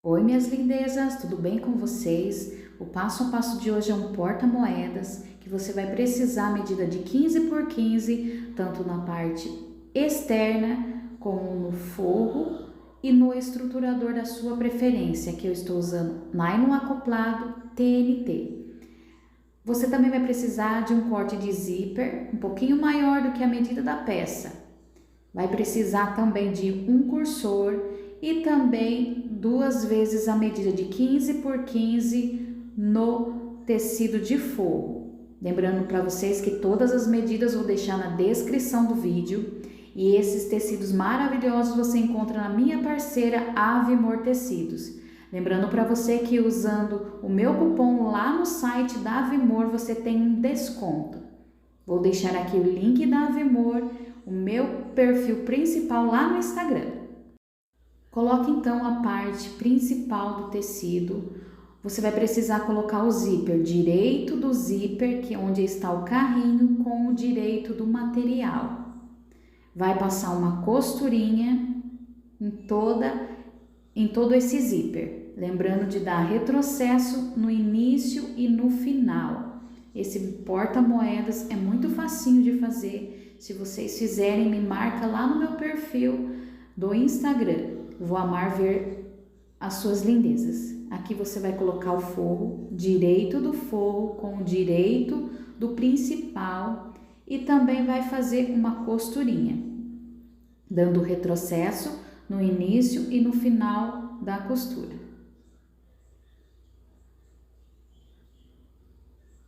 Oi, minhas lindezas, tudo bem com vocês? O passo a passo de hoje é um porta-moedas que você vai precisar a medida de 15 por 15, tanto na parte externa como no forro e no estruturador da sua preferência, que eu estou usando nylon acoplado TNT. Você também vai precisar de um corte de zíper um pouquinho maior do que a medida da peça. Vai precisar também de um cursor e também 2 vezes a medida de 15 por 15 no tecido de forro. Lembrando para vocês que todas as medidas vou deixar na descrição do vídeo e esses tecidos maravilhosos você encontra na minha parceira Avimor Tecidos. Lembrando para você que usando o meu cupom lá no site da Avimor você tem um desconto. Vou deixar aqui o link da Avimor, o meu perfil principal lá no Instagram. Coloque então a parte principal do tecido. Você vai precisar colocar o zíper direito do zíper, que é onde está o carrinho, com o direito do material. Vai passar uma costurinha em todo esse zíper, lembrando de dar retrocesso no início e no final. Esse porta-moedas é muito facinho de fazer. Se vocês fizerem, me marca lá no meu perfil do Instagram. Vou amar ver as suas lindezas. Aqui você vai colocar o forro, direito do forro com o direito do principal e também vai fazer uma costurinha, dando retrocesso no início e no final da costura.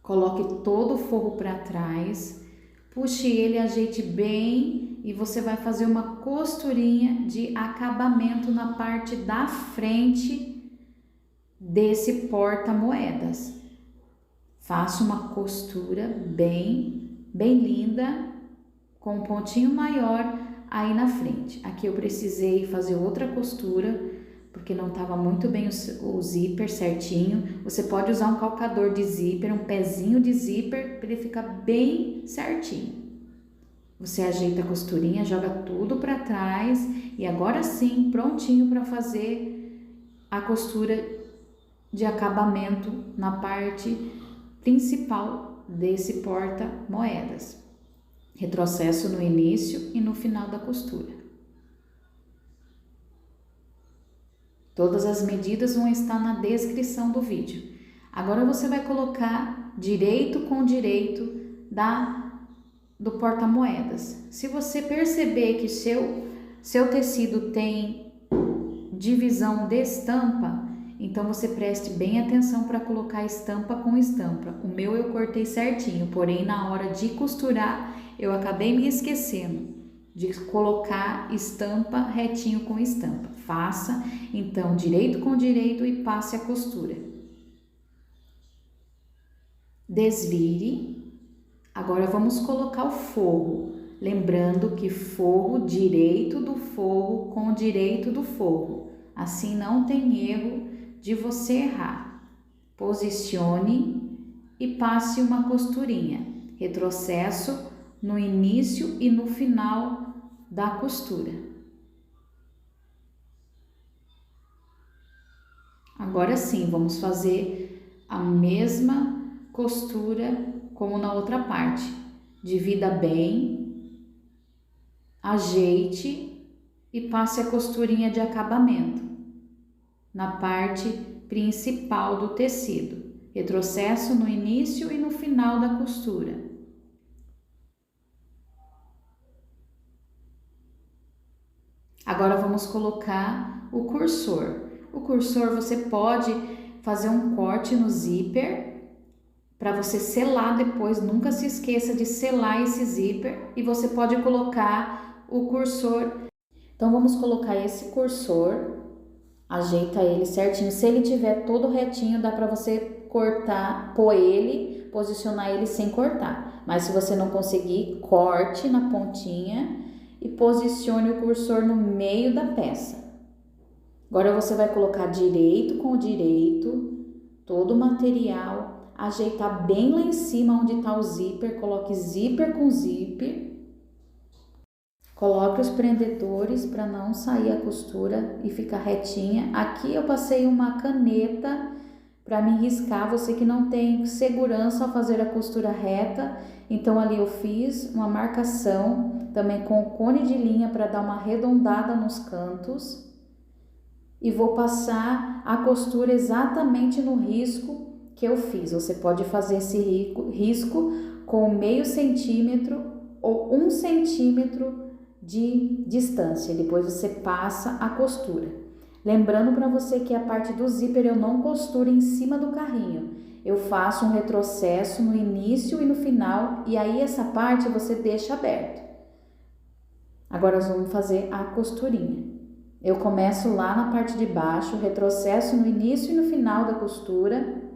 Coloque todo o forro para trás, puxe ele, ajeite bem e você vai fazer uma costurinha de acabamento na parte da frente desse porta-moedas. Faça uma costura bem linda, com um pontinho maior aí na frente. Aqui eu precisei fazer outra costura, porque não estava muito bem o zíper certinho. Você pode usar um calcador de zíper, um pezinho de zíper, para ele ficar bem certinho. Você ajeita a costurinha, joga tudo para trás e agora sim, prontinho para fazer a costura de acabamento na parte principal desse porta-moedas. Retrocesso no início e no final da costura. Todas as medidas vão estar na descrição do vídeo. Agora você vai colocar direito com direito do porta-moedas. Se você perceber que seu tecido tem divisão de estampa, então você preste bem atenção para colocar estampa com estampa. O meu eu cortei certinho, porém na hora de costurar eu acabei me esquecendo de colocar estampa retinho com estampa. Faça então direito com direito e passe a costura. Desvire. Agora vamos colocar o forro. Lembrando que forro direito do forro com direito do forro. Assim não tem erro de você errar. Posicione e passe uma costurinha. Retrocesso no início e no final da costura. Agora sim, vamos fazer a mesma costura como na outra parte. Divida bem, ajeite e passe a costurinha de acabamento na parte principal do tecido. Retrocesso no início e no final da costura. Agora vamos colocar o cursor. O cursor você pode fazer um corte no zíper para você selar depois, nunca se esqueça de selar esse zíper e você pode colocar o cursor. Então vamos colocar esse cursor, ajeita ele certinho. Se ele tiver todo retinho, dá para você cortar, posicionar ele sem cortar. Mas se você não conseguir, corte na pontinha e posicione o cursor no meio da peça. Agora você vai colocar direito com direito, todo o material, ajeitar bem lá em cima onde está o zíper, coloque zíper com zíper. Coloque os prendedores para não sair a costura e ficar retinha. Aqui eu passei uma caneta para me riscar, você que não tem segurança ao fazer a costura reta. Então ali eu fiz uma marcação também com o cone de linha para dar uma arredondada nos cantos. E vou passar a costura exatamente no risco que eu fiz. Você pode fazer esse risco com meio centímetro ou 1 centímetro de distância. Depois você passa a costura. Lembrando para você que a parte do zíper eu não costuro em cima do carrinho. Eu faço um retrocesso no início e no final, e aí essa parte você deixa aberto. Agora nós vamos fazer a costurinha. Eu começo lá na parte de baixo, retrocesso no início e no final da costura.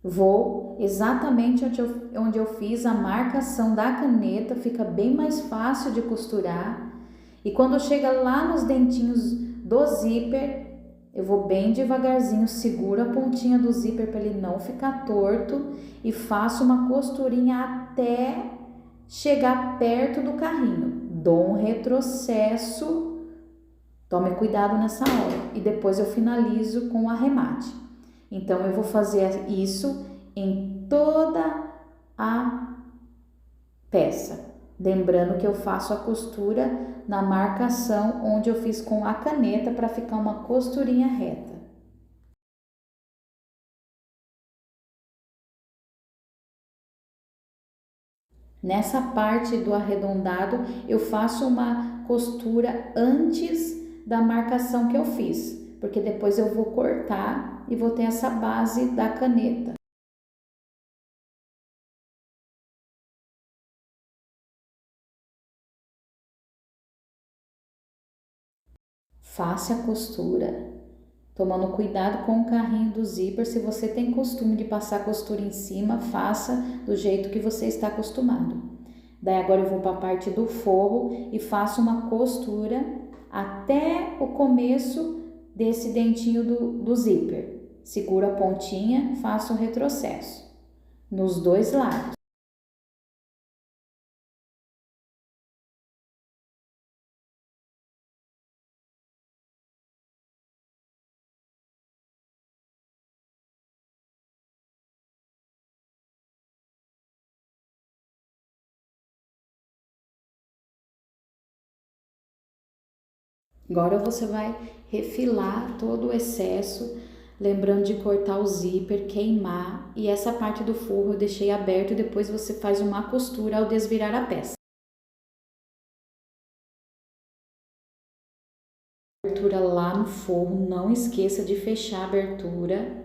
Vou exatamente onde eu fiz a marcação da caneta, fica bem mais fácil de costurar. E quando chega lá nos dentinhos do zíper, eu vou bem devagarzinho, seguro a pontinha do zíper para ele não ficar torto e faço uma costurinha até chegar perto do carrinho. Dou um retrocesso, tome cuidado nessa hora, e depois eu finalizo com o arremate. Então eu vou fazer isso em toda a peça, lembrando que eu faço a costura na marcação onde eu fiz com a caneta para ficar uma costurinha reta. Nessa parte do arredondado, eu faço uma costura antes da marcação que eu fiz, porque depois eu vou cortar e vou ter essa base da caneta. Faça a costura, tomando cuidado com o carrinho do zíper. Se você tem costume de passar costura em cima, faça do jeito que você está acostumado. Daí agora eu vou para a parte do forro e faço uma costura até o começo desse dentinho do zíper. Seguro a pontinha, faço um retrocesso nos dois lados. Agora você vai refilar todo o excesso, lembrando de cortar o zíper, queimar, e essa parte do forro eu deixei aberto, depois você faz uma costura ao desvirar a peça. Abertura lá no forro, não esqueça de fechar a abertura.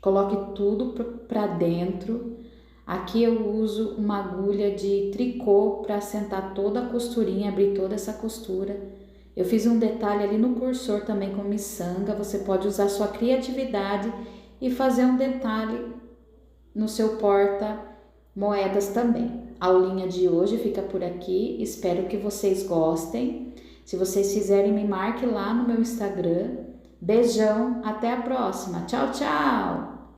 Coloque tudo para dentro. Aqui eu uso uma agulha de tricô para assentar toda a costurinha, abrir toda essa costura. Eu fiz um detalhe ali no cursor também com miçanga. Você pode usar sua criatividade e fazer um detalhe no seu porta-moedas também. A aulinha de hoje fica por aqui. Espero que vocês gostem. Se vocês fizerem, me marque lá no meu Instagram. Beijão, até a próxima. Tchau, tchau!